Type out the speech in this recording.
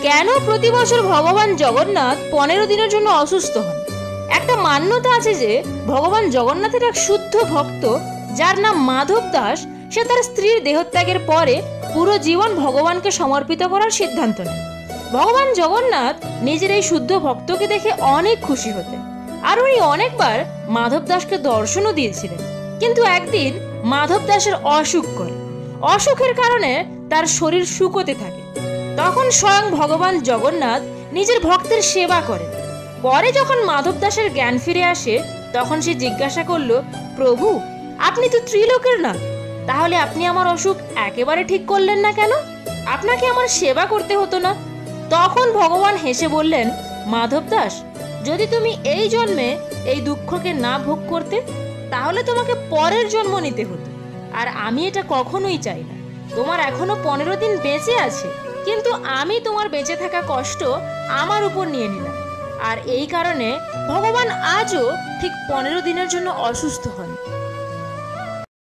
কেন প্রতি বছর ভগবান জগন্নাথ 15 দিনের জন্য অসুস্থ হন? একটা মান্যতা আছে যে ভগবান জগন্নাথের এক শুদ্ধ ভক্ত যার নাম মাধব দাস, সে তার স্ত্রীর দেহত্যাগের পরে পুরো জীবন ভগবানকে সমর্পিত করার সিদ্ধান্ত নেয়। ভগবান জগন্নাথ নিজের এই শুদ্ধ ভক্তকে দেখে অনেক খুশি হতেন, আর উনি অনেকবার মাধব দাসকে দর্শনও দিয়েছিলেন। কিন্তু একদিন মাধব দাসের অসুখ করে। অসুখের কারণে তার শরীর শুকোতে থাকে। তখন স্বয়ং ভগবান জগন্নাথ নিজের ভক্তের সেবা করেন। পরে যখন মাধব দাসের জ্ঞান ফিরে আসে, তখন সে জিজ্ঞাসা করল, প্রভু, আপনি তো ত্রিলোকের না, তাহলে আপনি আমার অসুখ একেবারে ঠিক করলেন না কেন? আপনাকে আমার সেবা করতে হতো না? তখন ভগবান হেসে বললেন, মাধব দাস, যদি তুমি এই জন্মে এই দুঃখকে না ভোগ করতে, তাহলে তোমাকে পরের জন্ম নিতে হতো। আর আমি এটা কখনোই চাই না। তোমার এখনো 15 দিন বেঁচে আছে, কিন্তু আমি তোমার বেঁচে থাকা কষ্ট আমার উপর নিয়ে নিলাম। আর এই কারণে ভগবান আজও ঠিক 15 দিনের জন্য অসুস্থ হন।